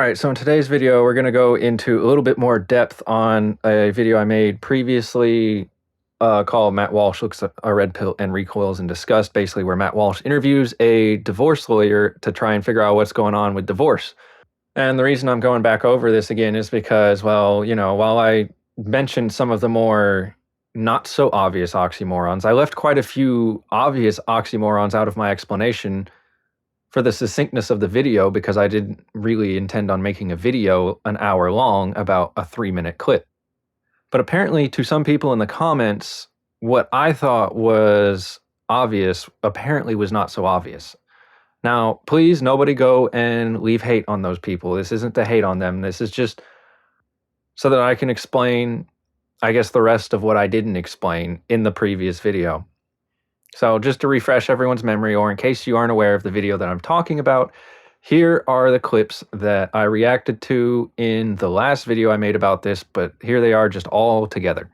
right, so in today's video, we're going to go into a little bit more depth on a video I made previously called Matt Walsh Looks at a Red Pill and Recoils in Disgust, basically where Matt Walsh interviews a divorce lawyer to try and figure out what's going on with divorce. And the reason I'm going back over this again is because, well, while I mentioned some of the more not so obvious oxymorons, I left quite a few obvious oxymorons out of my explanation for the succinctness of the video, because I didn't really intend on making a video an hour long about a 3-minute clip. But apparently to some people in the comments, what I thought was obvious apparently was not so obvious. Now, please, nobody go and leave hate on those people. This isn't to hate on them. This is just so that I can explain, I guess, the rest of what I didn't explain in the previous video. So just to refresh everyone's memory, or in case you aren't aware of the video that I'm talking about, here are the clips that I reacted to in the last video I made about this, but here they are just all together.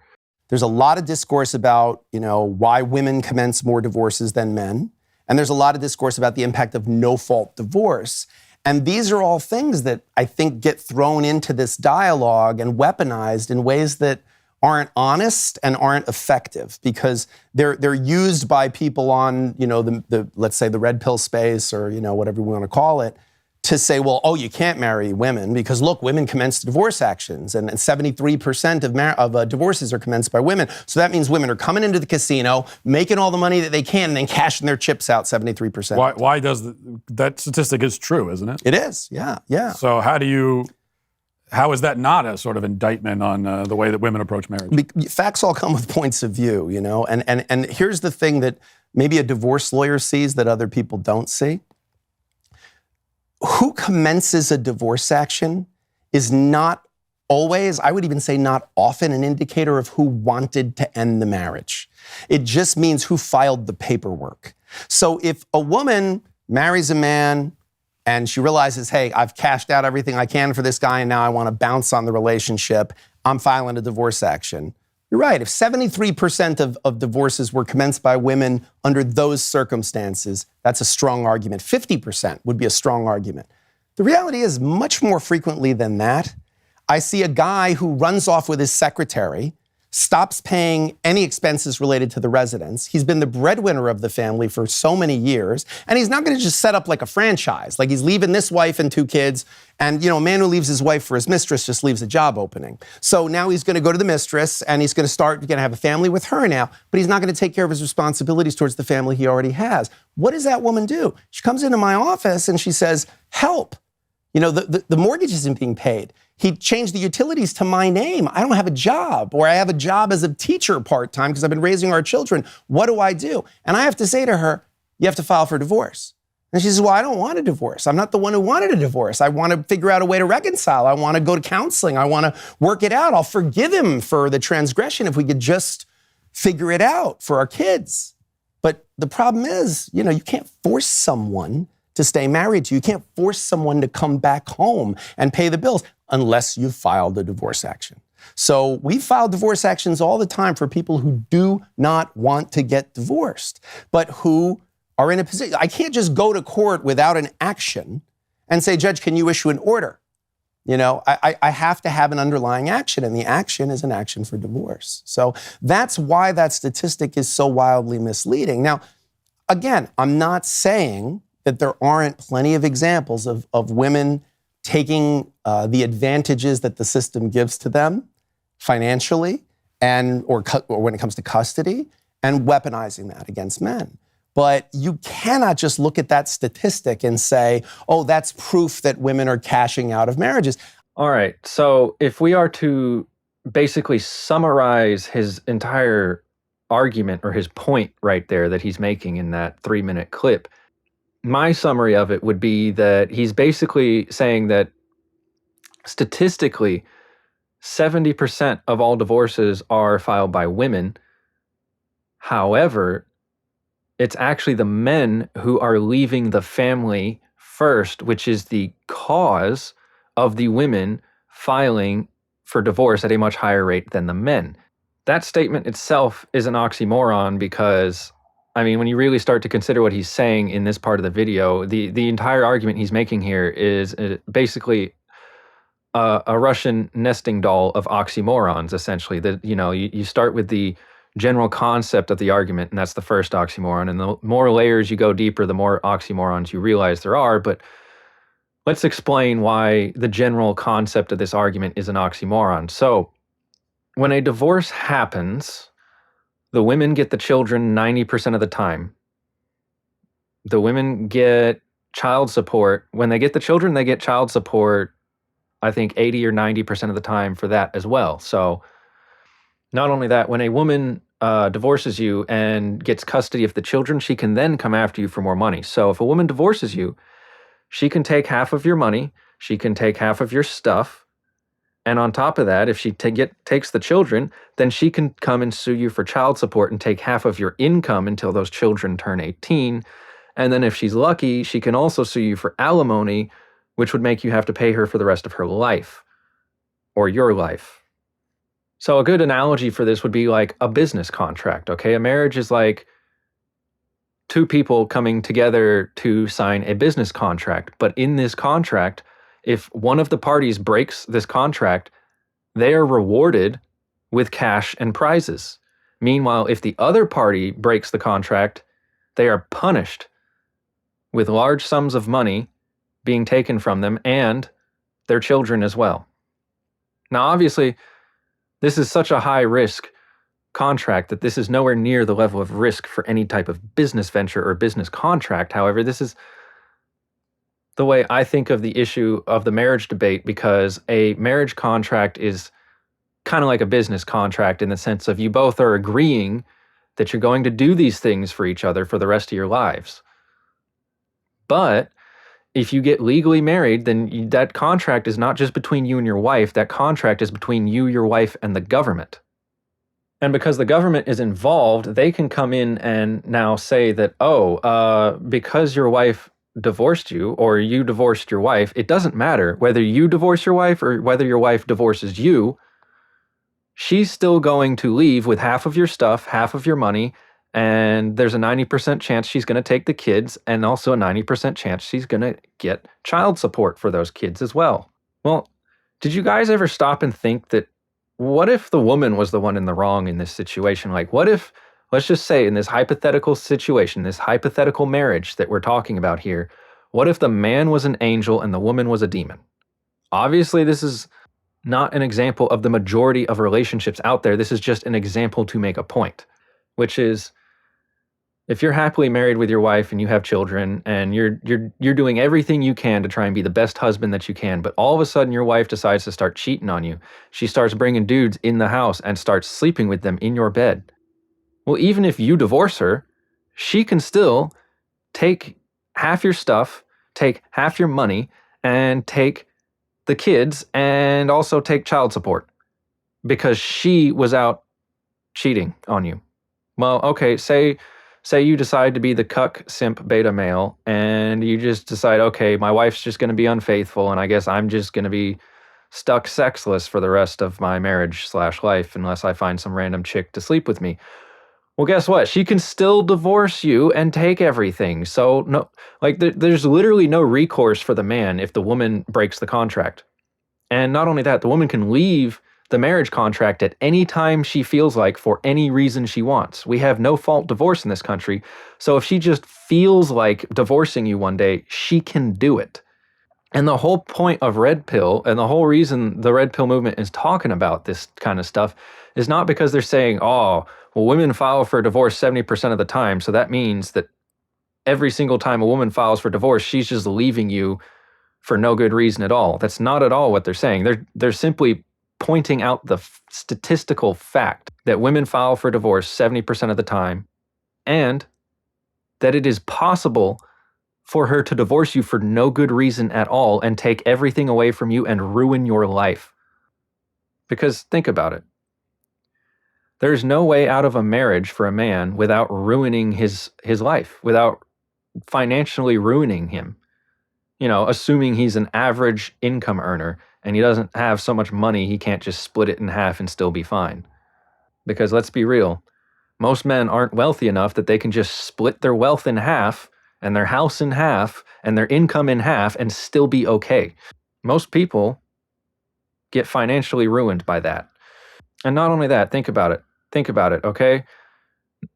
There's a lot of discourse about, why women commence more divorces than men. And there's a lot of discourse about the impact of no-fault divorce. And these are all things that I think get thrown into this dialogue and weaponized in ways that aren't honest and aren't effective, because they're used by people on, the let's say the red pill space, or, whatever we want to call it, to say, well, oh, you can't marry women because, look, women commence divorce actions, and 73% of divorces are commenced by women. So that means women are coming into the casino, making all the money that they can, and then cashing their chips out 73%. Why does that statistic is true, isn't it? It is, yeah. So how is that not a sort of indictment on the way that women approach marriage? Facts all come with points of view, and here's the thing that maybe a divorce lawyer sees that other people don't see. Who commences a divorce action is not always, I would even say not often, an indicator of who wanted to end the marriage. It just means who filed the paperwork. So if a woman marries a man and she realizes, hey, I've cashed out everything I can for this guy, and now I want to bounce on the relationship, I'm filing a divorce action. You're right. If 73% of divorces were commenced by women under those circumstances, that's a strong argument. 50% would be a strong argument. The reality is, much more frequently than that, I see a guy who runs off with his secretary, stops paying any expenses related to the residence. He's been the breadwinner of the family for so many years, and he's not going to just set up like a franchise. Like, he's leaving this wife and 2 kids, and a man who leaves his wife for his mistress just leaves a job opening. So now he's going to go to the mistress, and he's going to have a family with her now, but he's not going to take care of his responsibilities towards the family he already has. What does that woman do? She comes into my office and she says, help. The mortgage isn't being paid. He changed the utilities to my name. I don't have a job, or I have a job as a teacher part-time because I've been raising our children. What do I do? And I have to say to her, you have to file for divorce. And she says, well, I don't want a divorce. I'm not the one who wanted a divorce. I want to figure out a way to reconcile. I want to go to counseling. I want to work it out. I'll forgive him for the transgression if we could just figure it out for our kids. But the problem is, you can't force someone to stay married to you. You can't force someone to come back home and pay the bills unless you've filed a divorce action. So we file divorce actions all the time for people who do not want to get divorced, but who are in a position. I can't just go to court without an action and say, Judge, can you issue an order? I have to have an underlying action, and the action is an action for divorce. So that's why that statistic is so wildly misleading. Now, again, I'm not saying that there aren't plenty of examples of women taking the advantages that the system gives to them financially or when it comes to custody, and weaponizing that against men. But you cannot just look at that statistic and say, oh, that's proof that women are cashing out of marriages. All right, so if we are to basically summarize his entire argument, or his point right there that he's making in that 3-minute clip, my summary of it would be that he's basically saying that statistically, 70% of all divorces are filed by women. However, it's actually the men who are leaving the family first, which is the cause of the women filing for divorce at a much higher rate than the men. That statement itself is an oxymoron, because when you really start to consider what he's saying in this part of the video, the entire argument he's making here is basically a Russian nesting doll of oxymorons, essentially. That, you start with the general concept of the argument, and that's the first oxymoron. And the more layers you go deeper, the more oxymorons you realize there are. But let's explain why the general concept of this argument is an oxymoron. So, when a divorce happens, the women get the children 90% of the time. The women get child support. When they get the children, they get child support, I think 80 or 90% of the time for that as well. So not only that, when a woman divorces you and gets custody of the children, she can then come after you for more money. So if a woman divorces you, she can take half of your money, she can take half of your stuff, and on top of that, if she takes the children, then she can come and sue you for child support and take half of your income until those children turn 18. And then if she's lucky, she can also sue you for alimony, which would make you have to pay her for the rest of her life, or your life. So a good analogy for this would be like a business contract, okay? A marriage is like two people coming together to sign a business contract. But in this contract, if one of the parties breaks this contract, they are rewarded with cash and prizes. Meanwhile, if the other party breaks the contract, they are punished with large sums of money being taken from them and their children as well. Now, obviously, this is such a high risk contract that this is nowhere near the level of risk for any type of business venture or business contract. However, this is the way I think of the issue of the marriage debate, because a marriage contract is kind of like a business contract in the sense of you both are agreeing that you're going to do these things for each other for the rest of your lives. But if you get legally married, then that contract is not just between you and your wife. That contract is between you, your wife, and the government. And because the government is involved, they can come in and now say that, because your wife divorced you or you divorced your wife, it doesn't matter whether you divorce your wife or whether your wife divorces you. She's still going to leave with half of your stuff, half of your money, and there's a 90% chance she's going to take the kids, and also a 90% chance she's going to get child support for those kids as well. Well, did you guys ever stop and think that what if the woman was the one in the wrong in this situation? Like, what if, let's just say in this hypothetical situation, this hypothetical marriage that we're talking about here, what if the man was an angel and the woman was a demon? Obviously, this is not an example of the majority of relationships out there. This is just an example to make a point, which is, if you're happily married with your wife and you have children and you're doing everything you can to try and be the best husband that you can, but all of a sudden your wife decides to start cheating on you. She starts bringing dudes in the house and starts sleeping with them in your bed. Well, even if you divorce her, she can still take half your stuff, take half your money, and take the kids and also take child support because she was out cheating on you. Well, okay, say you decide to be the cuck simp beta male and you just decide, okay, my wife's just going to be unfaithful and I guess I'm just going to be stuck sexless for the rest of my marriage/life unless I find some random chick to sleep with me. Well, guess what? She can still divorce you and take everything. So no, like there's literally no recourse for the man if the woman breaks the contract. And not only that, the woman can leave the marriage contract at any time she feels like for any reason she wants. We have no fault divorce in this country. So if she just feels like divorcing you one day, she can do it. And the whole point of Red Pill and the whole reason the Red Pill movement is talking about this kind of stuff is not because they're saying, oh, well, women file for divorce 70% of the time. So that means that every single time a woman files for divorce, she's just leaving you for no good reason at all. That's not at all what they're saying. They're simply pointing out the statistical fact that women file for divorce 70% of the time, and that it is possible for her to divorce you for no good reason at all and take everything away from you and ruin your life. Because think about it. There's no way out of a marriage for a man without ruining his life, without financially ruining him. You know, assuming he's an average income earner and he doesn't have so much money he can't just split it in half and still be fine. Because let's be real, most men aren't wealthy enough that they can just split their wealth in half and their house in half and their income in half and still be okay. Most people get financially ruined by that. And not only that, think about it. Think about it, okay?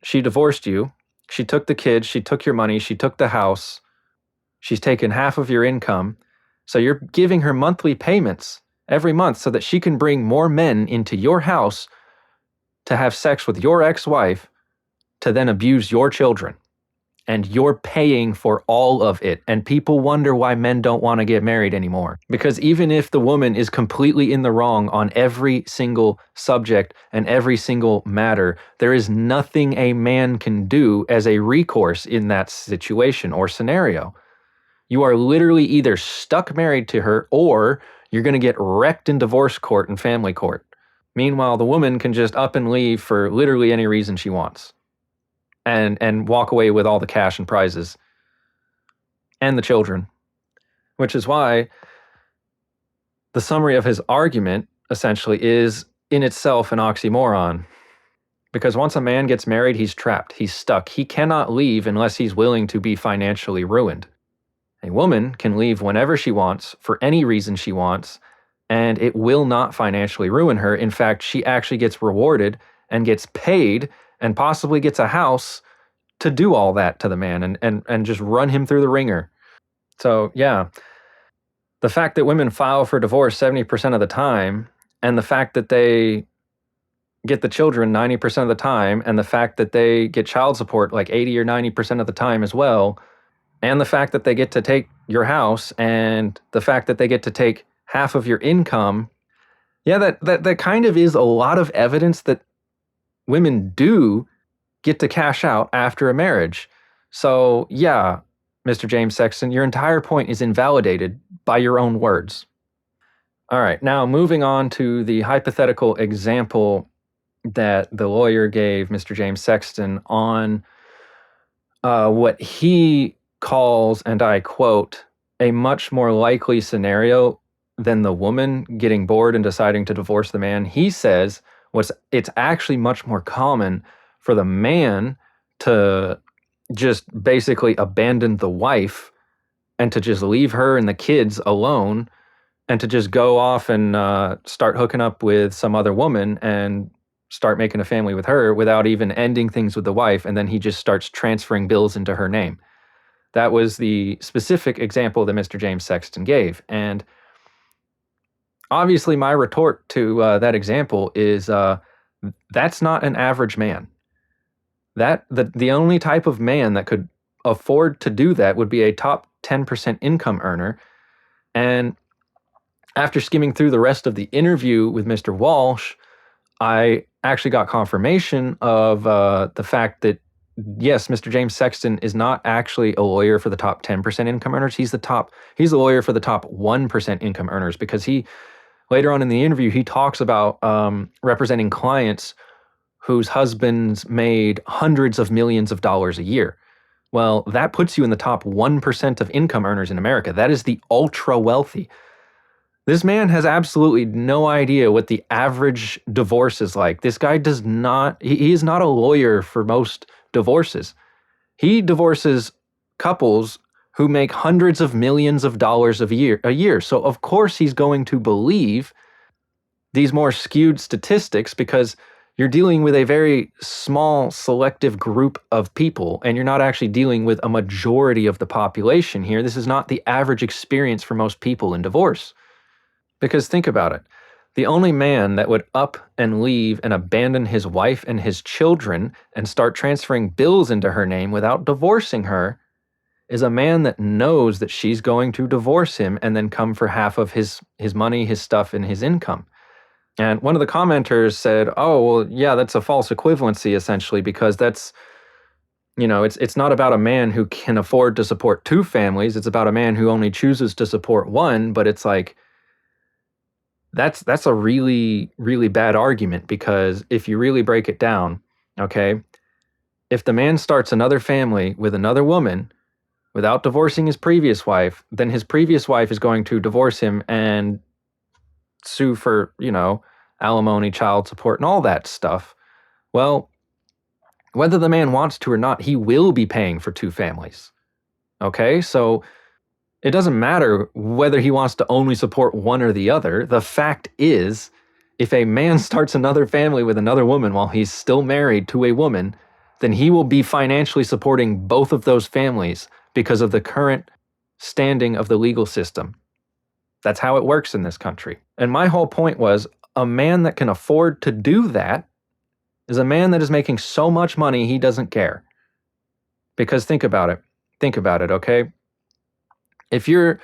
She divorced you. She took the kids. She took your money. She took the house. She's taken half of your income. So you're giving her monthly payments every month so that she can bring more men into your house to have sex with your ex-wife to then abuse your children. And you're paying for all of it. And people wonder why men don't want to get married anymore. Because even if the woman is completely in the wrong on every single subject and every single matter, there is nothing a man can do as a recourse in that situation or scenario. You are literally either stuck married to her or you're going to get wrecked in divorce court and family court. Meanwhile, the woman can just up and leave for literally any reason she wants. And walk away with all the cash and prizes and the children, which is why the summary of his argument essentially is in itself an oxymoron. Because once a man gets married, he's trapped, he's stuck. He cannot leave unless he's willing to be financially ruined. A woman can leave whenever she wants, for any reason she wants, and it will not financially ruin her. In fact, she actually gets rewarded and gets paid and possibly gets a house to do all that to the man and just run him through the ringer. So yeah, the fact that women file for divorce 70% of the time, and the fact that they get the children 90% of the time, and the fact that they get child support like 80 or 90% of the time as well, and the fact that they get to take your house, and the fact that they get to take half of your income, yeah, that kind of is a lot of evidence that women do get to cash out after a marriage. So yeah, Mr. James Sexton, your entire point is invalidated by your own words. All right, now moving on to the hypothetical example that the lawyer gave Mr. James Sexton on what he calls, and I quote, a much more likely scenario than the woman getting bored and deciding to divorce the man. He says it's actually much more common for the man to just basically abandon the wife and to just leave her and the kids alone and to just go off and start hooking up with some other woman and start making a family with her without even ending things with the wife. And then he just starts transferring bills into her name. That was the specific example that Mr. James Sexton gave. And obviously my retort to that example is that's not an average man. The only type of man that could afford to do that would be a top 10% income earner. And after skimming through the rest of the interview with Mr. Walsh, I actually got confirmation of the fact that, yes, Mr. James Sexton is not actually a lawyer for the top 10% income earners. He's a lawyer for the top 1% income earners, because later on in the interview, he talks about representing clients whose husbands made hundreds of millions of dollars a year. Well, that puts you in the top 1% of income earners in America. That is the ultra wealthy. This man has absolutely no idea what the average divorce is like. This guy he is not a lawyer for most divorces. He divorces couples who make hundreds of millions of dollars a year. So of course he's going to believe these more skewed statistics, because you're dealing with a very small selective group of people, and you're not actually dealing with a majority of the population here. This is not the average experience for most people in divorce. Because think about it. The only man that would up and leave and abandon his wife and his children and start transferring bills into her name without divorcing her is a man that knows that she's going to divorce him and then come for half of his money, his stuff, and his income. And one of the commenters said, oh, well, yeah, that's a false equivalency, essentially, because that's, it's not about a man who can afford to support two families. It's about a man who only chooses to support one. But it's like, that's a really, really bad argument, because if you really break it down, okay, if the man starts another family with another woman without divorcing his previous wife, then his previous wife is going to divorce him and sue for, alimony, child support, and all that stuff. Well, whether the man wants to or not, he will be paying for two families. Okay, so It doesn't matter whether he wants to only support one or the other. The fact is, if a man starts another family with another woman while he's still married to a woman, then he will be financially supporting both of those families because of the current standing of the legal system. That's how it works in this country. And my whole point was, a man that can afford to do that is a man that is making so much money he doesn't care. Because think about it. Think about it, okay? If you're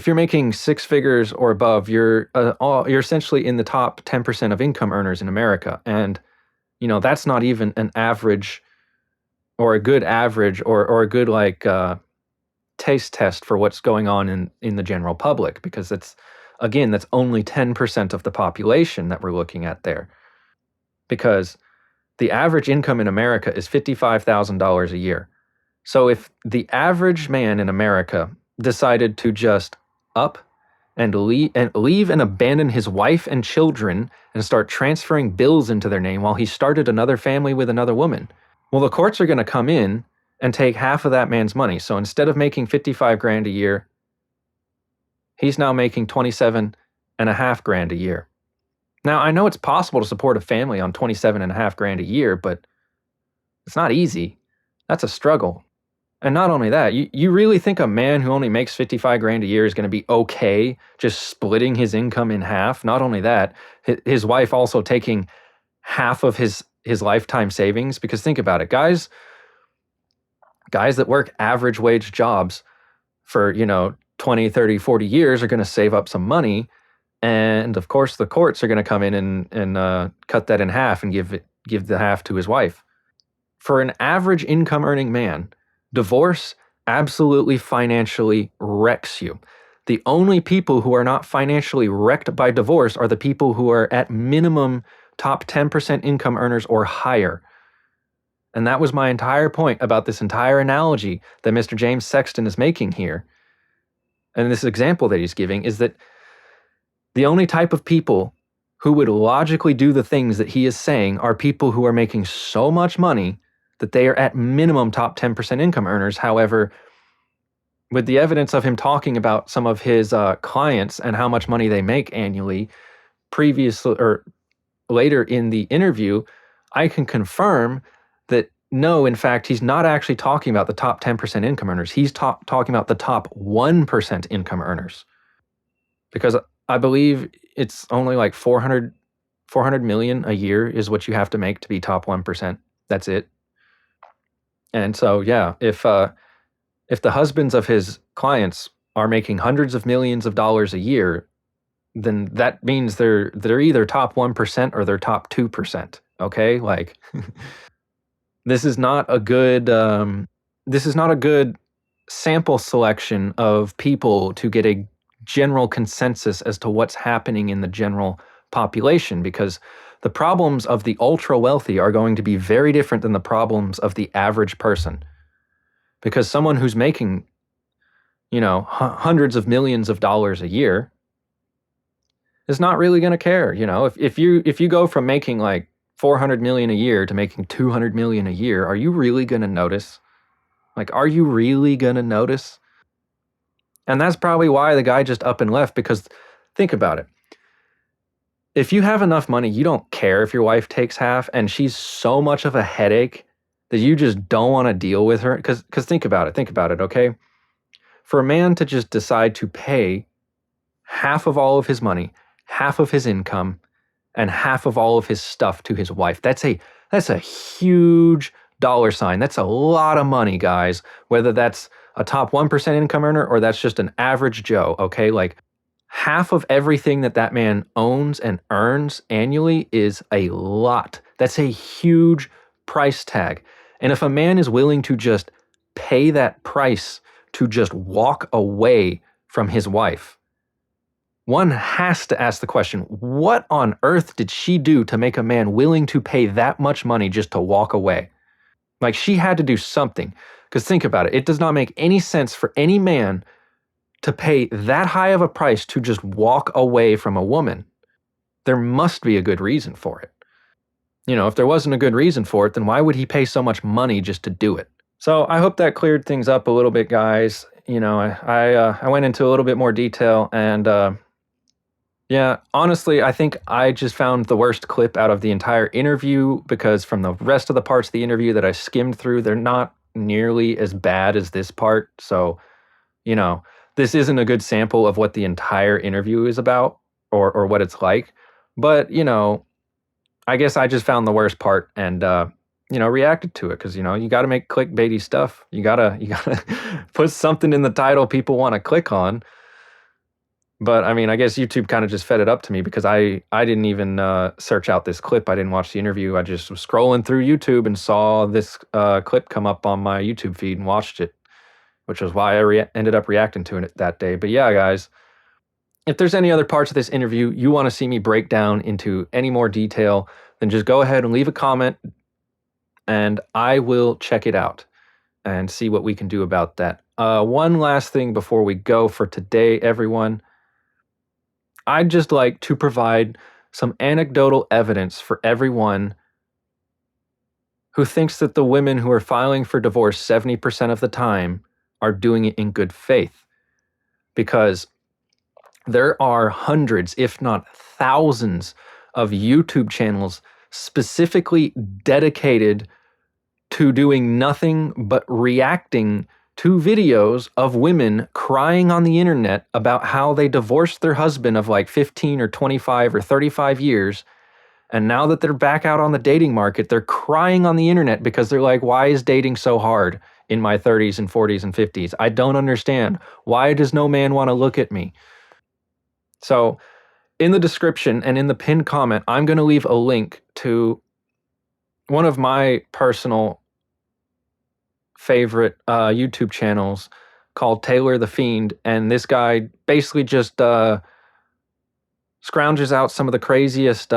making six figures or above, you're essentially in the top 10% of income earners in America, and that's not even an average, or a good average, or a good taste test for what's going on in the general public, because that's only 10% of the population that we're looking at there, because the average income in America is $55,000 a year. So if the average man in America decided to just up and leave and abandon his wife and children and start transferring bills into their name while he started another family with another woman, well, the courts are going to come in and take half of that man's money. So instead of making 55 grand a year, he's now making 27 and a half grand a year. Now, I know it's possible to support a family on 27 and a half grand a year, but it's not easy. That's a struggle. And not only that, you really think a man who only makes 55 grand a year is going to be okay just splitting his income in half? Not only that, his wife also taking half of his lifetime savings. Because think about it, guys that work average wage jobs for 20, 30, 40 years are going to save up some money. And of course, the courts are going to come in and cut that in half and give the half to his wife. For an average income earning man, divorce absolutely financially wrecks you. The only people who are not financially wrecked by divorce are the people who are at minimum top 10% income earners or higher. And that was my entire point about this entire analogy that Mr. James Sexton is making here. And this example that he's giving is that the only type of people who would logically do the things that he is saying are people who are making so much money that they are at minimum top 10% income earners. However, with the evidence of him talking about some of his clients and how much money they make annually, previously or later in the interview, I can confirm that no, in fact, he's not actually talking about the top 10% income earners. He's talking about the top 1% income earners. Because I believe it's only like 400 million a year is what you have to make to be top 1%. That's it. And so, yeah, if the husbands of his clients are making hundreds of millions of dollars a year, then that means they're either top 1% or they're top 2%. Okay, like this is not a good sample selection of people to get a general consensus as to what's happening in the general population, because the problems of the ultra wealthy are going to be very different than the problems of the average person. Because someone who's making, hundreds of millions of dollars a year is not really going to care. If you go from making like 400 million a year to making 200 million a year, are you really going to notice? Like, are you really going to notice? And that's probably why the guy just up and left, because think about it. If you have enough money, you don't care if your wife takes half and she's so much of a headache that you just don't want to deal with her. Because think about it, okay? For a man to just decide to pay half of all of his money, half of his income, and half of all of his stuff to his wife, that's a huge dollar sign. That's a lot of money, guys, whether that's a top 1% income earner or that's just an average Joe, okay? Like, half of everything that man owns and earns annually is a lot. That's a huge price tag. And if a man is willing to just pay that price to just walk away from his wife, one has to ask the question, what on earth did she do to make a man willing to pay that much money just to walk away? Like, she had to do something. Because think about it. It does not make any sense for any man to pay that high of a price to just walk away from a woman. There must be a good reason for it. If there wasn't a good reason for it, then why would he pay so much money just to do it? So I hope that cleared things up a little bit, guys. I went into a little bit more detail, and yeah, honestly, I think I just found the worst clip out of the entire interview, because from the rest of the parts of the interview that I skimmed through, they're not nearly as bad as this part. So, this isn't a good sample of what the entire interview is about, or what it's like. But, I guess I just found the worst part and reacted to it, because you got to make clickbaity stuff. You gotta put something in the title people want to click on. But I mean, I guess YouTube kind of just fed it up to me, because I didn't even search out this clip. I didn't watch the interview. I just was scrolling through YouTube and saw this clip come up on my YouTube feed and watched it, which was why I ended up reacting to it that day. But yeah, guys, if there's any other parts of this interview you want to see me break down into any more detail, then just go ahead and leave a comment, and I will check it out and see what we can do about that. One last thing before we go for today, everyone. I'd just like to provide some anecdotal evidence for everyone who thinks that the women who are filing for divorce 70% of the time are doing it in good faith. Because there are hundreds, if not thousands, of YouTube channels specifically dedicated to doing nothing but reacting to videos of women crying on the internet about how they divorced their husband of like 15 or 25 or 35 years. And now that they're back out on the dating market, they're crying on the internet because they're like, why is dating so hard in my 30s and 40s and 50s? I don't understand. Why does no man want to look at me? So in the description and in the pinned comment, I'm going to leave a link to one of my personal favorite YouTube channels called Taylor the Fiend, and this guy basically just scrounges out some of the craziest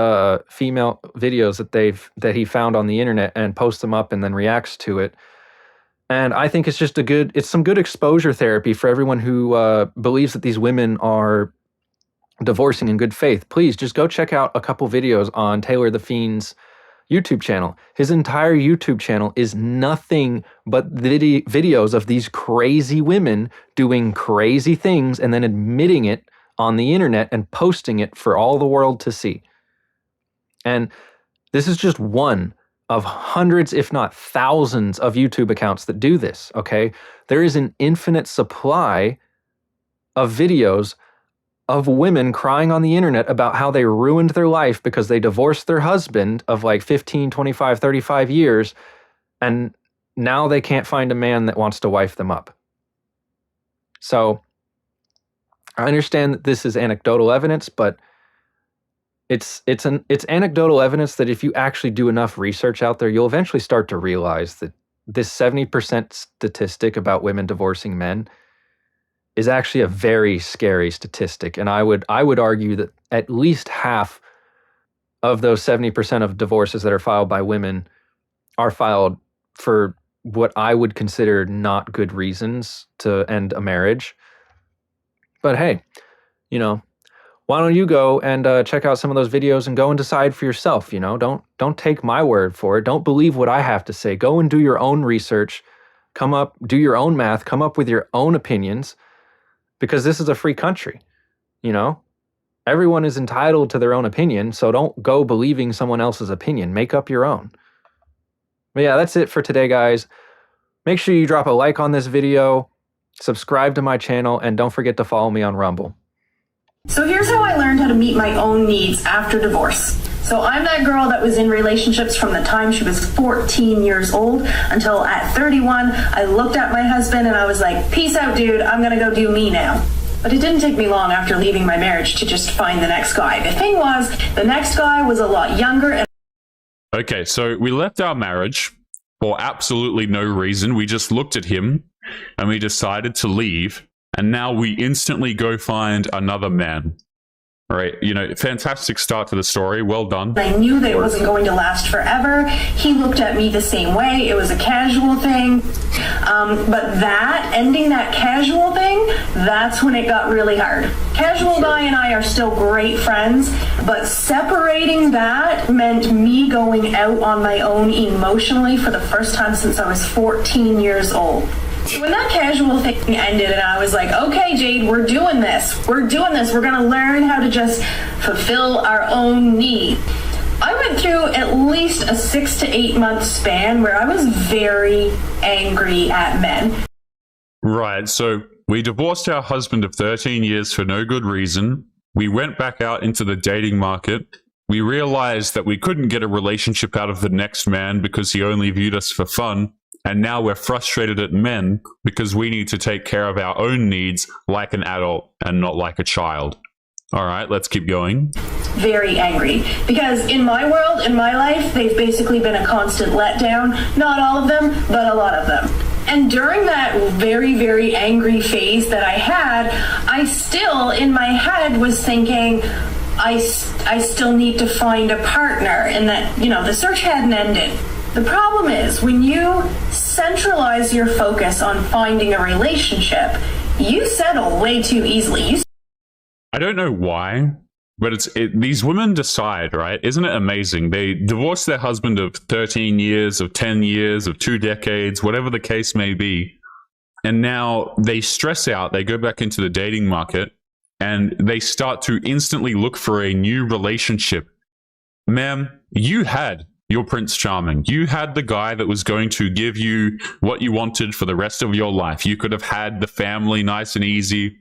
female videos that he found on the internet and posts them up and then reacts to it. And I think it's just it's some good exposure therapy for everyone who believes that these women are divorcing in good faith. Please just go check out a couple videos on Taylor the Fiend's YouTube channel. His entire YouTube channel is nothing but videos of these crazy women doing crazy things and then admitting it on the internet and posting it for all the world to see. And this is just one of hundreds, if not thousands, of YouTube accounts that do this, okay? There is an infinite supply of videos of women crying on the internet about how they ruined their life because they divorced their husband of like 15, 25, 35 years, and now they can't find a man that wants to wife them up. So I understand that this is anecdotal evidence, but it's anecdotal evidence that if you actually do enough research out there, you'll eventually start to realize that this 70% statistic about women divorcing men is actually a very scary statistic. And I would argue that at least half of those 70% of divorces that are filed by women are filed for what I would consider not good reasons to end a marriage. But hey, why don't you go and check out some of those videos and go and decide for yourself? Don't take my word for it. Don't believe what I have to say. Go and do your own research. Do your own math. Come up with your own opinions. Because this is a free country, Everyone is entitled to their own opinion, so don't go believing someone else's opinion. Make up your own. But yeah, that's it for today, guys. Make sure you drop a like on this video, subscribe to my channel, and don't forget to follow me on Rumble. So here's how I learned how to meet my own needs after divorce. So I'm that girl that was in relationships from the time she was 14 years old until at 31, I looked at my husband and I was like, peace out, dude, I'm gonna go do me now. But it didn't take me long after leaving my marriage to just find the next guy. The thing was, the next guy was a lot younger and Okay, so we left our marriage for absolutely no reason. We just looked at him and we decided to leave. And now we instantly go find another man. All right, fantastic start to the story. Well done. I knew that it wasn't going to last forever. He looked at me the same way. It was a casual thing. But ending that casual thing, that's when it got really hard. Casual guy and I are still great friends, but separating that meant me going out on my own emotionally for the first time since I was 14 years old. When that casual thing ended and I was like, okay, Jade, we're doing this. We're going to learn how to just fulfill our own need. I went through at least a 6 to 8 month span where I was very angry at men. Right. So we divorced our husband of 13 years for no good reason. We went back out into the dating market. We realized that we couldn't get a relationship out of the next man because he only viewed us for fun. And now we're frustrated at men because we need to take care of our own needs like an adult and not like a child. All right, let's keep going. Very angry. Because in my world, in my life, they've basically been a constant letdown. Not all of them, but a lot of them. And during that very, very angry phase that I had, I still, in my head, was thinking, I still need to find a partner, and that, the search hadn't ended. The problem is, when you centralize your focus on finding a relationship, you settle way too easily. I don't know why, but these women decide, right? Isn't it amazing? They divorce their husband of 13 years, of 10 years, of 2 decades, whatever the case may be. And now they stress out, they go back into the dating market, and they start to instantly look for a new relationship. Ma'am, you had your Prince Charming. You had the guy that was going to give you what you wanted for the rest of your life. You could have had the family nice and easy.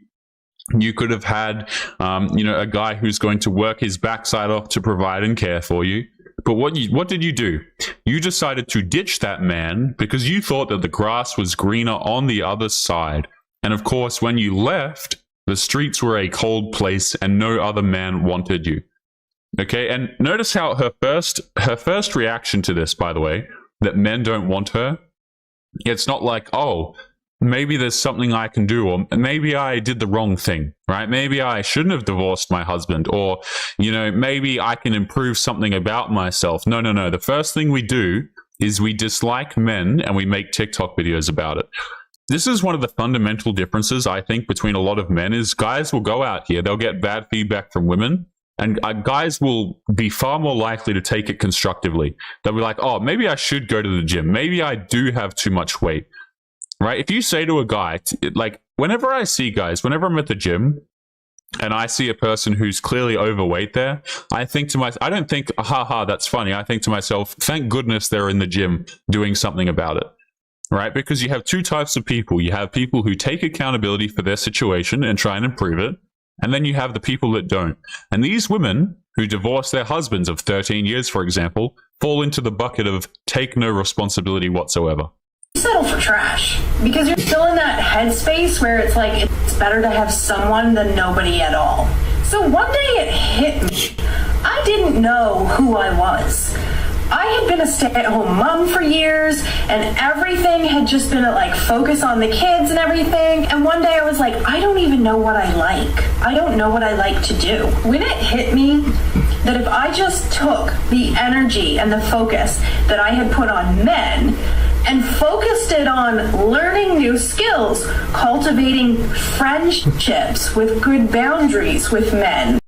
You could have had, a guy who's going to work his backside off to provide and care for you. But what did you do? You decided to ditch that man because you thought that the grass was greener on the other side. And of course, when you left, the streets were a cold place and no other man wanted you. Okay, and notice how her first reaction to this, by the way, that men don't want her, it's not like, oh, maybe there's something I can do, or maybe I did the wrong thing, right? Maybe I shouldn't have divorced my husband, or, maybe I can improve something about myself. No. The first thing we do is we dislike men and we make TikTok videos about it. This is one of the fundamental differences, I think, between a lot of men is guys will go out here, they'll get bad feedback from women, and guys will be far more likely to take it constructively. They'll be like, oh, maybe I should go to the gym. Maybe I do have too much weight, right? If you say to a guy, like whenever I see guys, whenever I'm at the gym and I see a person who's clearly overweight there, I think to myself, I don't think, haha, that's funny. I think to myself, thank goodness they're in the gym doing something about it, right? Because you have two types of people. You have people who take accountability for their situation and try and improve it. And then you have the people that don't. And these women who divorce their husbands of 13 years, for example, fall into the bucket of take no responsibility whatsoever. You settle for trash because you're still in that headspace where it's like, it's better to have someone than nobody at all. So one day it hit me. I didn't know who I was. I had been a stay-at-home mom for years, and everything had just been focus on the kids and everything. And one day I was like, I don't even know what I like. I don't know what I like to do. When it hit me that if I just took the energy and the focus that I had put on men and focused it on learning new skills, cultivating friendships with good boundaries with men.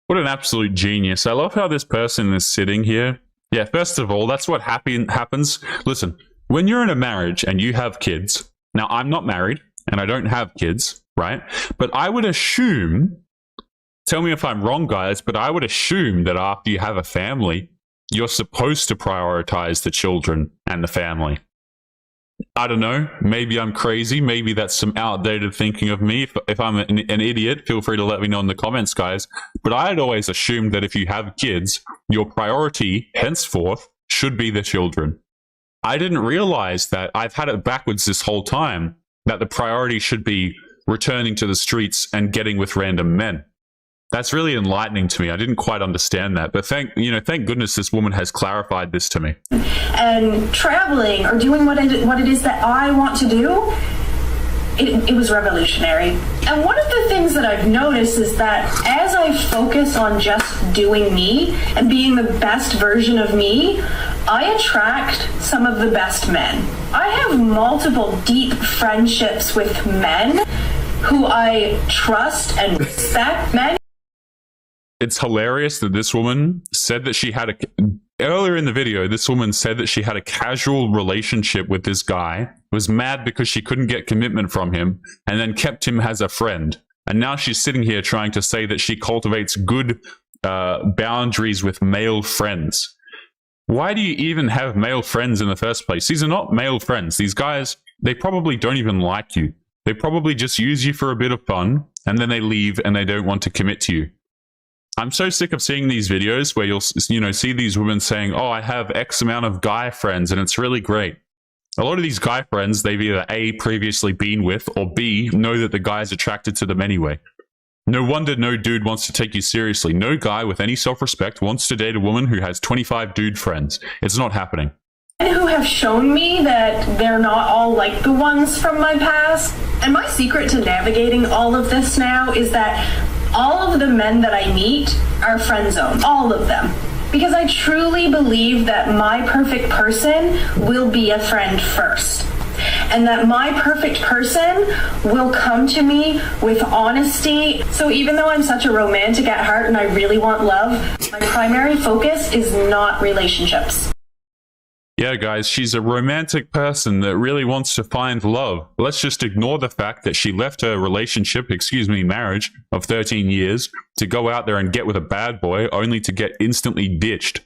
What an absolute genius. I love how this person is sitting here. Yeah, first of all, that's what happens. Listen, when you're in a marriage and you have kids, now I'm not married and I don't have kids, right? But I would assume, tell me if I'm wrong, guys, but I would assume that after you have a family, you're supposed to prioritize the children and the family. I don't know. Maybe I'm crazy. Maybe that's some outdated thinking of me. If I'm an idiot, feel free to let me know in the comments, guys. But I had always assumed that if you have kids, your priority henceforth should be the children. I didn't realize that I've had it backwards this whole time, that the priority should be returning to the streets and getting with random men. That's really enlightening to me. I didn't quite understand that, but thank goodness this woman has clarified this to me. And traveling or doing what it is that I want to do, it was revolutionary. And one of the things that I've noticed is that as I focus on just doing me and being the best version of me, I attract some of the best men. I have multiple deep friendships with men who I trust and respect. Men. It's hilarious that this woman said that she had earlier in the video, this woman said that she had a casual relationship with this guy, was mad because she couldn't get commitment from him, and then kept him as a friend. And now she's sitting here trying to say that she cultivates good boundaries with male friends. Why do you even have male friends in the first place? These are not male friends. These guys, they probably don't even like you. They probably just use you for a bit of fun, and then they leave and they don't want to commit to you. I'm so sick of seeing these videos where you'll see these women saying, oh, I have X amount of guy friends, and it's really great. A lot of these guy friends, they've either A, previously been with, or B, know that the guy's attracted to them anyway. No wonder no dude wants to take you seriously. No guy with any self-respect wants to date a woman who has 25 dude friends. It's not happening. Who have shown me that they're not all like the ones from my past. And my secret to navigating all of this now is that all of the men that I meet are friend zone. All of them. Because I truly believe that my perfect person will be a friend first. And that my perfect person will come to me with honesty. So even though I'm such a romantic at heart and I really want love, my primary focus is not relationships. Yeah, guys, she's a romantic person that really wants to find love. Let's just ignore the fact that she left her relationship, marriage of 13 years to go out there and get with a bad boy only to get instantly ditched.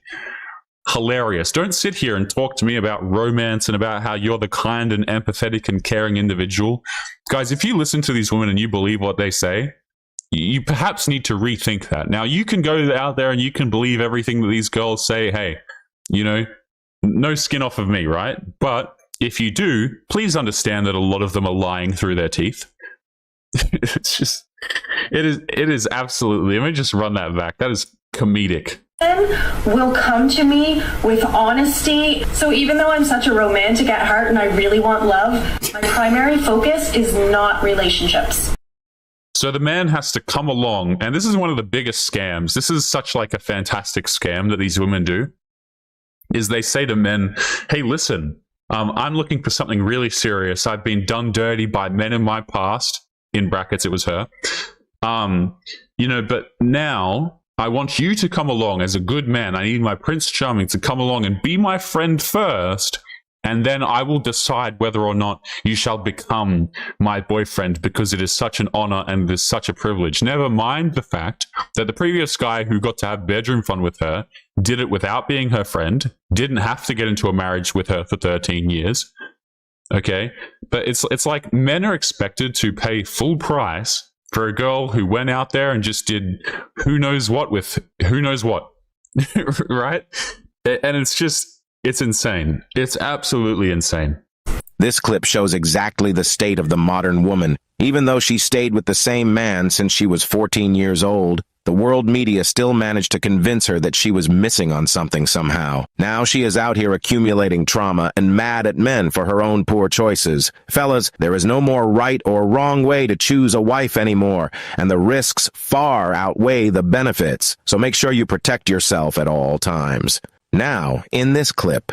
Hilarious. Don't sit here and talk to me about romance and about how you're the kind and empathetic and caring individual. Guys, if you listen to these women and you believe what they say, you perhaps need to rethink that. Now, you can go out there and you can believe everything that these girls say. Hey, no skin off of me, right? But if you do, please understand that a lot of them are lying through their teeth. It's just, it is absolutely, let me just run that back. That is comedic. Will come to me with honesty. So even though I'm such a romantic at heart and I really want love, my primary focus is not relationships. So the man has to come along, and this is one of the biggest scams. This is such like a fantastic scam that these women do, is they say to men, hey, listen, I'm looking for something really serious. I've been done dirty by men in my past, in brackets, it was her. But now I want you to come along as a good man. I need my Prince Charming to come along and be my friend first, and then I will decide whether or not you shall become my boyfriend, because it is such an honor and it is such a privilege. Never mind the fact that the previous guy who got to have bedroom fun with her did it without being her friend, didn't have to get into a marriage with her for 13 years. Okay? But it's like men are expected to pay full price for a girl who went out there and just did who knows what with who knows what, right? And it's insane. It's absolutely insane. This clip shows exactly the state of the modern woman. Even though she stayed with the same man since she was 14 years old, the world media still managed to convince her that she was missing on something somehow. Now she is out here accumulating trauma and mad at men for her own poor choices. Fellas, there is no more right or wrong way to choose a wife anymore, and the risks far outweigh the benefits. So make sure you protect yourself at all times. Now, in this clip,